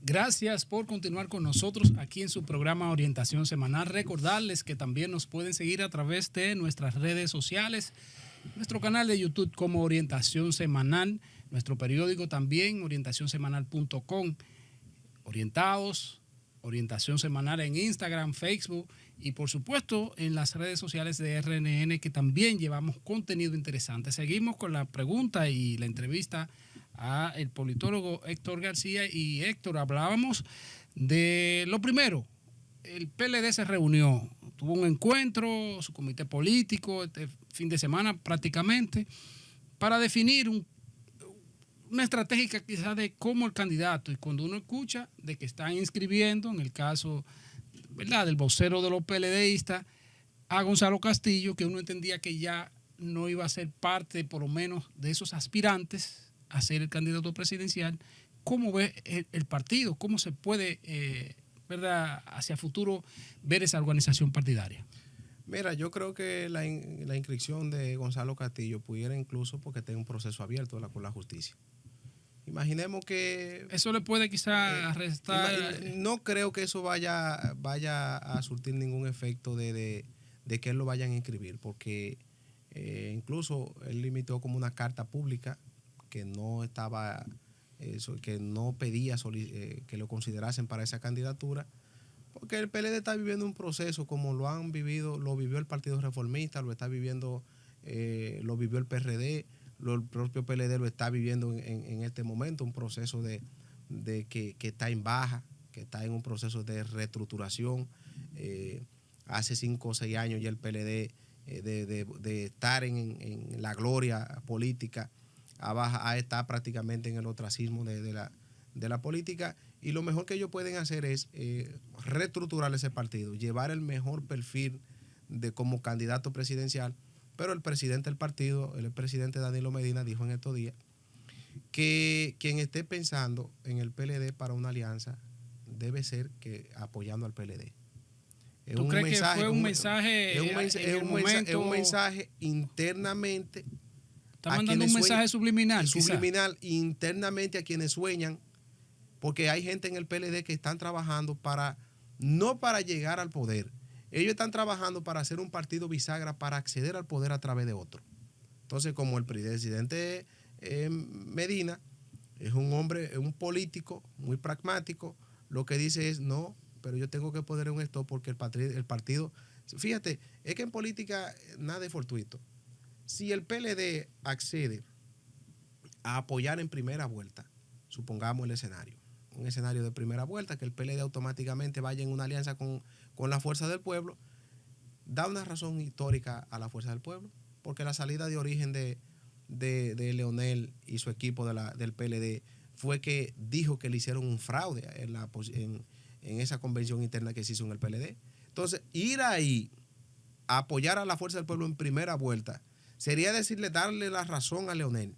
Gracias por continuar con nosotros aquí en su programa Orientación Semanal. Recordarles que también nos pueden seguir a través de nuestras redes sociales, nuestro canal de YouTube como Orientación Semanal, nuestro periódico también, orientacionsemanal.com, Orientados, Orientación Semanal en Instagram, Facebook y por supuesto en las redes sociales de RNN, que también llevamos contenido interesante. Seguimos con la pregunta y la entrevista a el politólogo Héctor García. Y Héctor, hablábamos de lo primero. El PLD se reunió, tuvo un encuentro, su comité político, este fin de semana prácticamente, para definir una estrategia quizás de cómo el candidato, y cuando uno escucha de que están inscribiendo, en el caso, ¿verdad?, del vocero de los PLDistas, a Gonzalo Castillo, que uno entendía que ya no iba a ser parte, por lo menos, de esos aspirantes a ser el candidato presidencial. ¿Cómo ve el partido? ¿Cómo se puede, verdad, hacia futuro ver esa organización partidaria? Mira, yo creo que la inscripción de Gonzalo Castillo pudiera incluso porque tenga un proceso abierto con la justicia. Imaginemos que... Eso le puede quizás restar... No creo que eso vaya a surtir ningún efecto de que él lo vayan a inscribir, porque incluso él limitó como una carta pública que no estaba, que no pedía que lo considerasen para esa candidatura, porque el PLD está viviendo un proceso como lo vivió el Partido Reformista, lo está viviendo, lo vivió el PRD, el propio PLD lo está viviendo en este momento, un proceso de que está en baja, que está en un proceso de reestructuración. Hace 5 o 6 años ya el PLD, de estar en la gloria política, está prácticamente en el ostracismo de la política, y lo mejor que ellos pueden hacer es reestructurar ese partido, llevar el mejor perfil como candidato presidencial. Pero el presidente del partido, el presidente Danilo Medina, dijo en estos días que quien esté pensando en el PLD para una alianza debe ser que apoyando al PLD. ¿Tú crees que fue un mensaje es un mensaje internamente? Está mandando un mensaje subliminal. Subliminal internamente a quienes sueñan, porque hay gente en el PLD que están trabajando no para llegar al poder. Ellos están trabajando para hacer un partido bisagra para acceder al poder a través de otro. Entonces, como el presidente Medina es un hombre, un político muy pragmático, lo que dice es no, pero yo tengo que poner un stop porque el partido, fíjate, es que en política nada es fortuito. Si el PLD accede a apoyar en primera vuelta, supongamos un escenario de primera vuelta, que el PLD automáticamente vaya en una alianza con la Fuerza del Pueblo, da una razón histórica a la Fuerza del Pueblo, porque la salida de origen de Leonel y su equipo del PLD fue que dijo que le hicieron un fraude en esa convención interna que se hizo en el PLD. Entonces, ir ahí a apoyar a la Fuerza del Pueblo en primera vuelta sería darle la razón a Leonel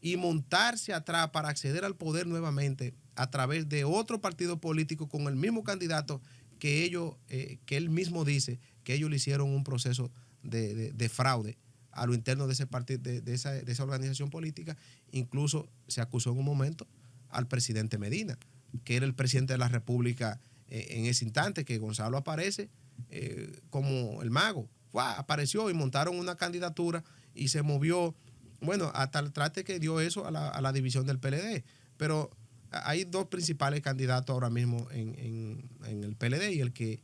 y montarse atrás para acceder al poder nuevamente a través de otro partido político con el mismo candidato que él mismo dice que ellos le hicieron un proceso de fraude a lo interno de ese partido, de esa organización política. Incluso se acusó en un momento al presidente Medina, que era el presidente de la República en ese instante, que Gonzalo aparece como el mago. Apareció y montaron una candidatura y se movió, bueno, hasta el trate que dio eso a la división del PLD. Pero hay dos principales candidatos ahora mismo en el PLD, y el que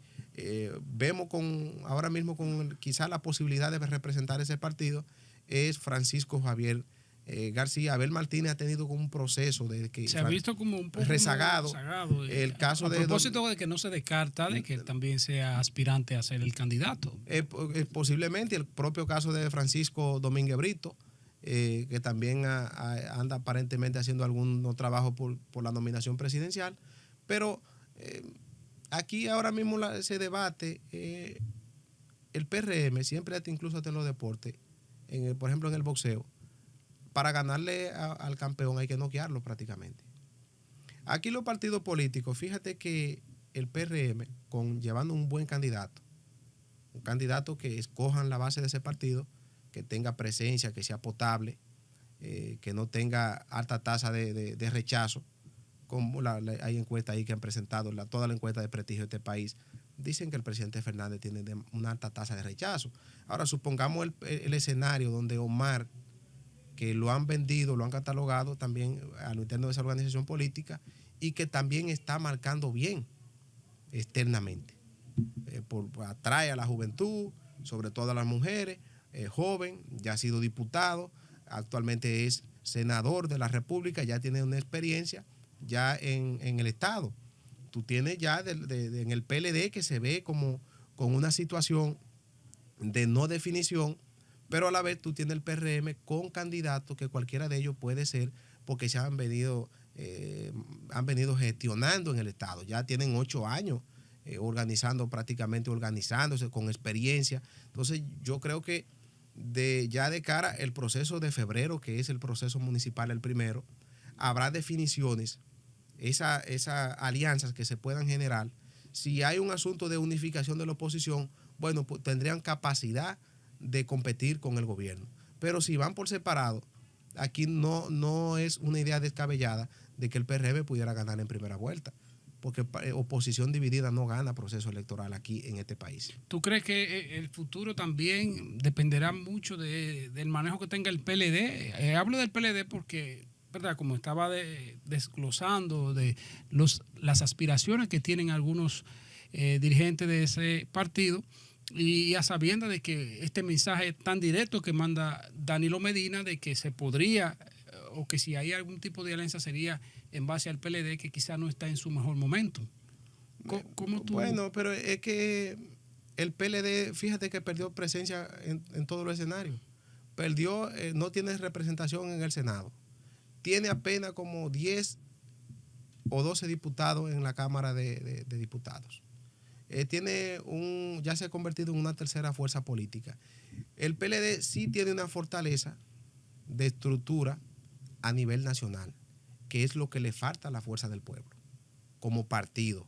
vemos ahora mismo con quizás la posibilidad de representar ese partido es Francisco Javier García. Abel Martínez ha tenido como un proceso de que se ha visto como un poco rezagado. El caso a propósito de que no se descarta de que él también sea aspirante a ser el candidato. Posiblemente el propio caso de Francisco Domínguez Brito, que también anda aparentemente haciendo algún trabajo por la nominación presidencial. Pero aquí ahora mismo se debate el PRM, siempre incluso hasta en los deportes, por ejemplo en el boxeo, para ganarle al campeón hay que noquearlo prácticamente. Aquí los partidos políticos, fíjate que el PRM, llevando un buen candidato, un candidato que escojan la base de ese partido, que tenga presencia, que sea potable, que no tenga alta tasa de rechazo, como hay encuestas ahí que han presentado, toda la encuesta de prestigio de este país, dicen que el presidente Fernández tiene una alta tasa de rechazo. Ahora, supongamos el escenario donde Omar, que lo han vendido, lo han catalogado también a lo interno de esa organización política y que también está marcando bien externamente. Atrae a la juventud, sobre todo a las mujeres, joven, ya ha sido diputado, actualmente es senador de la República, ya tiene una experiencia ya en el Estado. Tú tienes ya en el PLD que se ve como con una situación de no definición, pero a la vez tú tienes el PRM con candidatos que cualquiera de ellos puede ser, porque se han venido gestionando en el Estado. Ya tienen 8 años organizándose con experiencia. Entonces yo creo que ya de cara el proceso de febrero, que es el proceso municipal el primero, habrá definiciones, esas alianzas que se puedan generar. Si hay un asunto de unificación de la oposición, bueno, pues tendrían capacidad de competir con el gobierno. Pero si van por separado, aquí no es una idea descabellada de que el PRM pudiera ganar en primera vuelta, porque oposición dividida no gana proceso electoral aquí en este país. ¿Tú crees que el futuro también dependerá mucho del manejo que tenga el PLD? Hablo del PLD porque, ¿verdad?, como estaba desglosando de las aspiraciones que tienen algunos dirigentes de ese partido, y a sabiendas de que este mensaje tan directo que manda Danilo Medina de que se podría, o que si hay algún tipo de alianza sería en base al PLD, que quizá no está en su mejor momento. ¿Cómo tú? Bueno, pero es que el PLD, fíjate que perdió presencia en todos los escenarios. Perdió, no tiene representación en el Senado. Tiene apenas como 10 o 12 diputados en la Cámara de Diputados. Ya se ha convertido en una tercera fuerza política. El PLD sí tiene una fortaleza de estructura a nivel nacional, que es lo que le falta a la Fuerza del Pueblo como partido.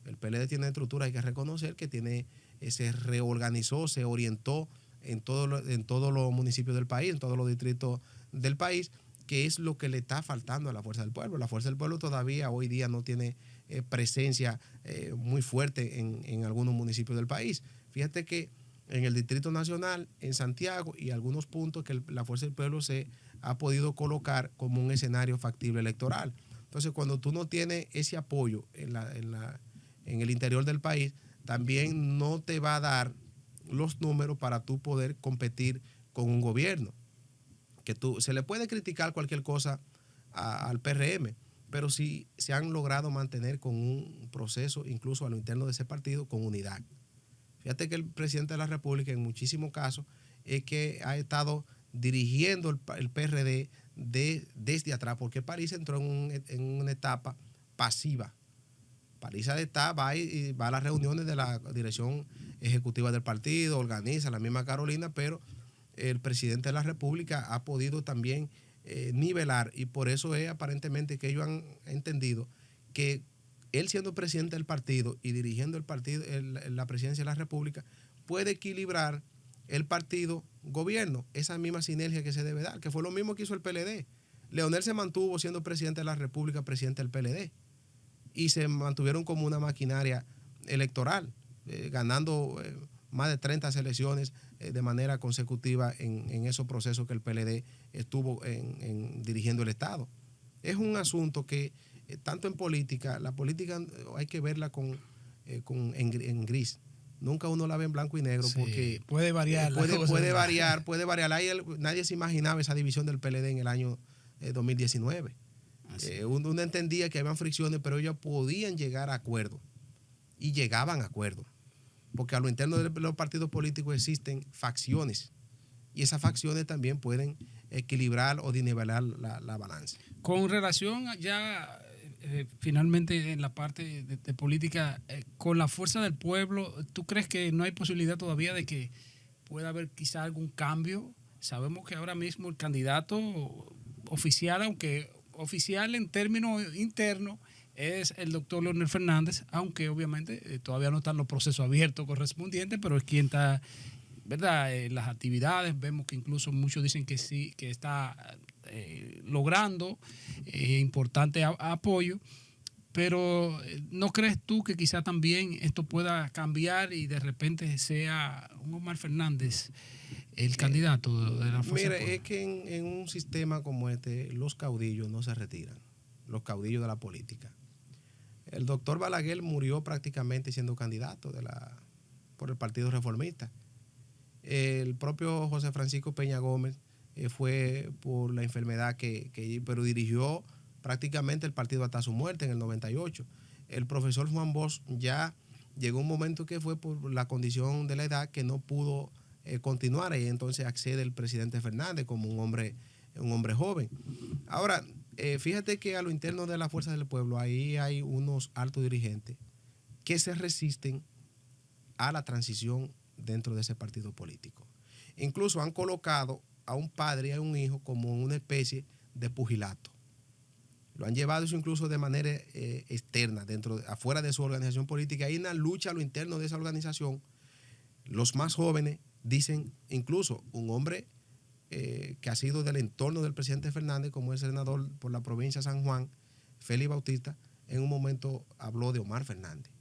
El PLD tiene estructura, hay que reconocer que se reorganizó, se orientó en todos los municipios del país, en todos los distritos del país, que es lo que le está faltando a la Fuerza del Pueblo. La Fuerza del Pueblo todavía hoy día no tiene presencia muy fuerte en algunos municipios del país. Fíjate que en el Distrito Nacional, en Santiago y algunos puntos que la Fuerza del Pueblo se ha podido colocar como un escenario factible electoral. Entonces, cuando tú no tienes ese apoyo en el interior del país, también no te va a dar los números para tú poder competir con un gobierno. Se le puede criticar cualquier cosa al PRM, pero sí se han logrado mantener con un proceso, incluso a lo interno de ese partido, con unidad. Fíjate que el presidente de la República, en muchísimos casos, es que ha estado dirigiendo el PRD desde atrás, porque París entró en una etapa pasiva. París va a las reuniones de la dirección ejecutiva del partido, organiza la misma Carolina, pero el presidente de la República ha podido también nivelar, y por eso es aparentemente que ellos han entendido que él, siendo presidente del partido y dirigiendo el partido, la presidencia de la República, puede equilibrar el partido gobierno, esa misma sinergia que se debe dar, que fue lo mismo que hizo el PLD. Leonel se mantuvo siendo presidente de la República, presidente del PLD, y se mantuvieron como una maquinaria electoral, ganando más de 30 elecciones de manera consecutiva en esos procesos que el PLD estuvo dirigiendo el Estado. Es un asunto que, tanto en política, la política hay que verla en gris. Nunca uno la ve en blanco y negro, sí, porque puede variar. Puede variar. Nadie se imaginaba esa división del PLD en el año 2019. Uno entendía que habían fricciones, pero ellos podían llegar a acuerdos, y llegaban a acuerdos, porque a lo interno de los partidos políticos existen facciones, y esas facciones también pueden equilibrar o nivelar la balanza. Con relación ya finalmente en la parte de política, con la Fuerza del Pueblo, ¿tú crees que no hay posibilidad todavía de que pueda haber quizá algún cambio? Sabemos que ahora mismo el candidato oficial, aunque oficial en términos internos, es el doctor Leonel Fernández, aunque obviamente todavía no están los procesos abiertos correspondientes, pero es quien está, ¿verdad?, las actividades. Vemos que incluso muchos dicen que sí, que está logrando importante apoyo. Pero ¿no crees tú que quizá también esto pueda cambiar y de repente sea un Omar Fernández el candidato de la Fuerza del Pueblo? Mire, es que en un sistema como este, los caudillos no se retiran, los caudillos de la política. El doctor Balaguer murió prácticamente siendo candidato por el Partido Reformista. El propio José Francisco Peña Gómez fue por la enfermedad pero dirigió prácticamente el partido hasta su muerte en el 98. El profesor Juan Bosch ya llegó un momento que fue por la condición de la edad que no pudo continuar, y entonces accede el presidente Fernández como un hombre joven. Ahora, fíjate que a lo interno de la Fuerza del Pueblo ahí hay unos altos dirigentes que se resisten a la transición dentro de ese partido político. Incluso han colocado a un padre y a un hijo como una especie de pugilato. Lo han llevado eso incluso de manera externa, afuera de su organización política. Hay una lucha a lo interno de esa organización. Los más jóvenes dicen, incluso un hombre que ha sido del entorno del presidente Fernández, como el senador por la provincia de San Juan, Félix Bautista, en un momento habló de Omar Fernández.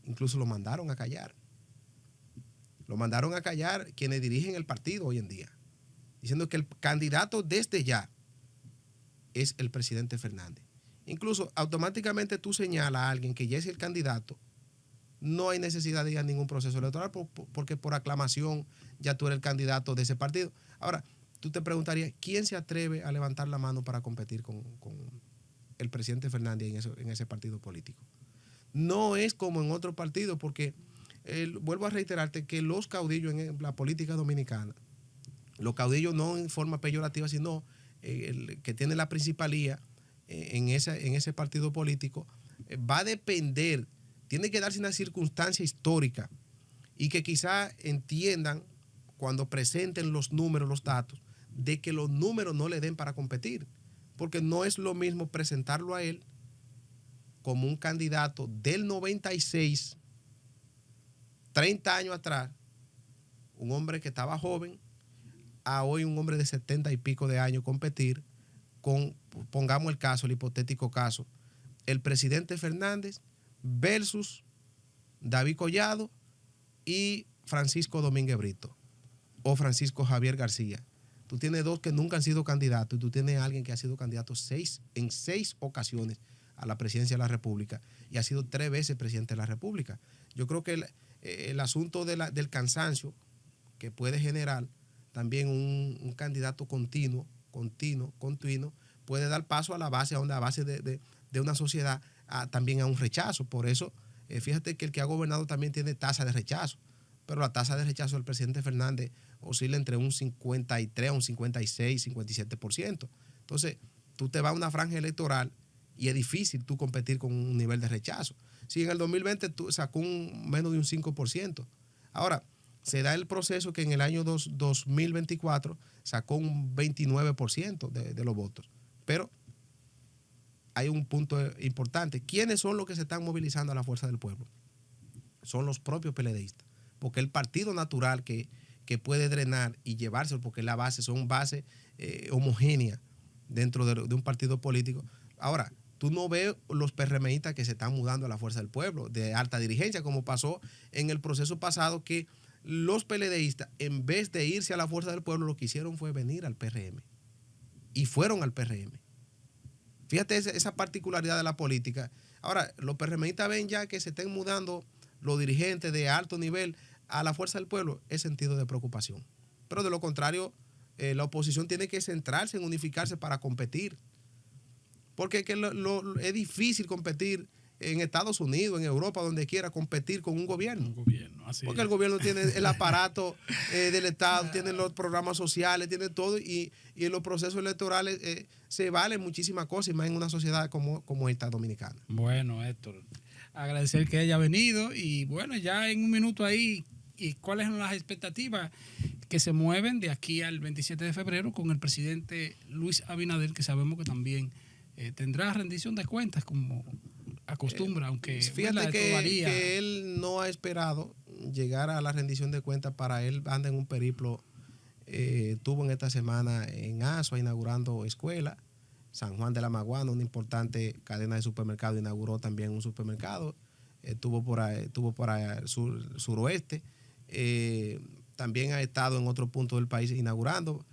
Incluso lo mandaron a callar. Lo mandaron a callar quienes dirigen el partido hoy en día, diciendo que el candidato desde ya es el presidente Fernández. Incluso automáticamente tú señalas a alguien que ya es el candidato, no hay necesidad de ir a ningún proceso electoral porque por aclamación ya tú eres el candidato de ese partido. Ahora, tú te preguntarías, ¿quién se atreve a levantar la mano para competir con el presidente Fernández en ese partido político? No es como en otros partidos, porque vuelvo a reiterarte que los caudillos en la política dominicana, los caudillos no en forma peyorativa, sino el que tiene la principalía en ese partido político, va a depender, tiene que darse una circunstancia histórica y que quizá entiendan cuando presenten los números, los datos, de que los números no le den para competir, porque no es lo mismo presentarlo a él como un candidato del 96, 30 años atrás, un hombre que estaba joven, a hoy un hombre de 70 y pico de años competir con, pongamos el hipotético caso, el presidente Fernández versus David Collado y Francisco Domínguez Brito o Francisco Javier García. Tú tienes dos que nunca han sido candidatos y tú tienes a alguien que ha sido candidato en seis ocasiones a la presidencia de la República y ha sido 3 veces presidente de la República. Yo creo que el asunto del cansancio que puede generar también un candidato continuo, puede dar paso a la base de una sociedad, también a un rechazo. Por eso, fíjate que el que ha gobernado también tiene tasa de rechazo, pero la tasa de rechazo del presidente Fernández oscila entre un 53 a un 56, 57%. Entonces, tú te vas a una franja electoral y es difícil tú competir con un nivel de rechazo. Si en el 2020 tú sacó menos de un 5%. Ahora, se da el proceso que en el año 2024 sacó un 29% de los votos. Pero hay un punto importante. ¿Quiénes son los que se están movilizando a la Fuerza del Pueblo? Son los propios PLDistas. Porque el partido natural que puede drenar y llevárselo, porque la base son bases homogéneas dentro de un partido político. Ahora, tú no ves los PRMistas que se están mudando a la Fuerza del Pueblo de alta dirigencia, como pasó en el proceso pasado, que los PLDistas, en vez de irse a la Fuerza del Pueblo, lo que hicieron fue venir al PRM. Y fueron al PRM. Fíjate esa particularidad de la política. Ahora, los PRMistas ven ya que se estén mudando los dirigentes de alto nivel a la Fuerza del Pueblo, es sentido de preocupación. Pero de lo contrario, la oposición tiene que centrarse en unificarse para competir. Porque es difícil competir en Estados Unidos, en Europa, donde quiera, competir con un gobierno. Porque el gobierno tiene el aparato del Estado, tiene los programas sociales, tiene todo, y en los procesos electorales se valen muchísimas cosas, y más en una sociedad como esta dominicana. Bueno, Héctor, agradecer que haya venido, y bueno, ya en un minuto ahí, ¿y cuáles son las expectativas que se mueven de aquí al 27 de febrero con el presidente Luis Abinader, que sabemos que también tendrá rendición de cuentas como acostumbra, aunque fíjate que él no ha esperado llegar a la rendición de cuentas. Para él anda en un periplo estuvo en esta semana en Asua inaugurando escuela. San Juan de la Maguana, una importante cadena de supermercados, inauguró también un supermercado. Estuvo por allá suroeste. También ha estado en otro punto del país inaugurando.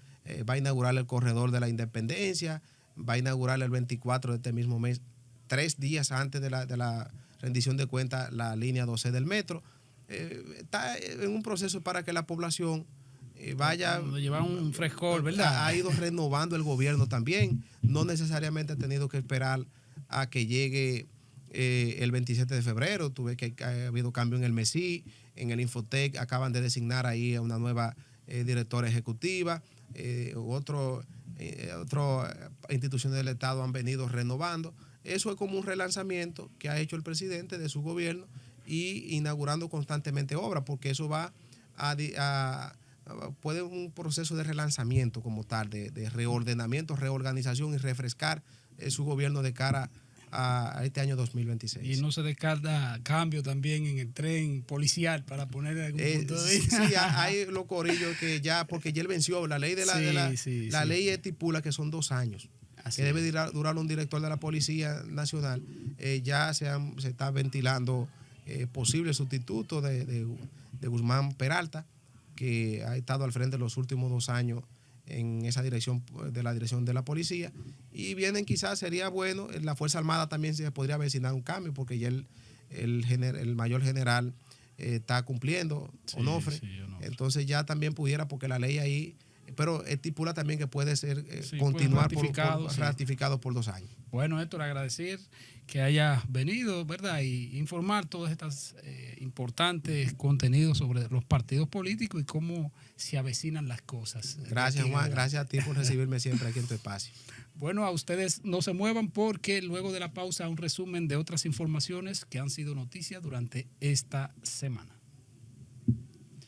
Va a inaugurar el corredor de la Independencia. Va a inaugurar el 24 de este mismo mes, 3 días antes de la rendición de cuentas, la línea 12 del metro. Está en un proceso para que la población vaya... Llevar un frescor, ¿verdad? Ha ido renovando el gobierno también. No necesariamente ha tenido que esperar a que llegue el 27 de febrero. Tuve que ha habido cambio en el MESI, en el Infotec. Acaban de designar ahí a una nueva directora ejecutiva. Otras instituciones del Estado han venido renovando. Eso es como un relanzamiento que ha hecho el presidente de su gobierno y inaugurando constantemente obras, porque eso va puede un proceso de relanzamiento como tal, de reordenamiento, reorganización y refrescar su gobierno de cara a este año 2026. Y no se descarta cambio también en el tren policial para poner algún punto de vista. Sí, hay los corillos que ya, porque ya él venció, la ley de la ley estipula que son 2 años. Así que debe durar un director de la Policía Nacional. Ya se está ventilando posible sustituto de Guzmán Peralta, que ha estado al frente los últimos 2 años en esa dirección de la policía, y vienen, quizás sería bueno, en la Fuerza Armada también se podría avecinar un cambio, porque ya el mayor general está cumpliendo, Onofre. Entonces ya también pudiera, porque la ley ahí, pero estipula también que puede ser continuar ratificado por 2 años. Bueno, Héctor, agradecer que haya venido, ¿verdad? Y informar todos estos importantes contenidos sobre los partidos políticos y cómo se avecinan las cosas. Gracias, Juan. Gracias a ti por recibirme siempre aquí en tu espacio. Bueno, a ustedes no se muevan, porque luego de la pausa un resumen de otras informaciones que han sido noticias durante esta semana.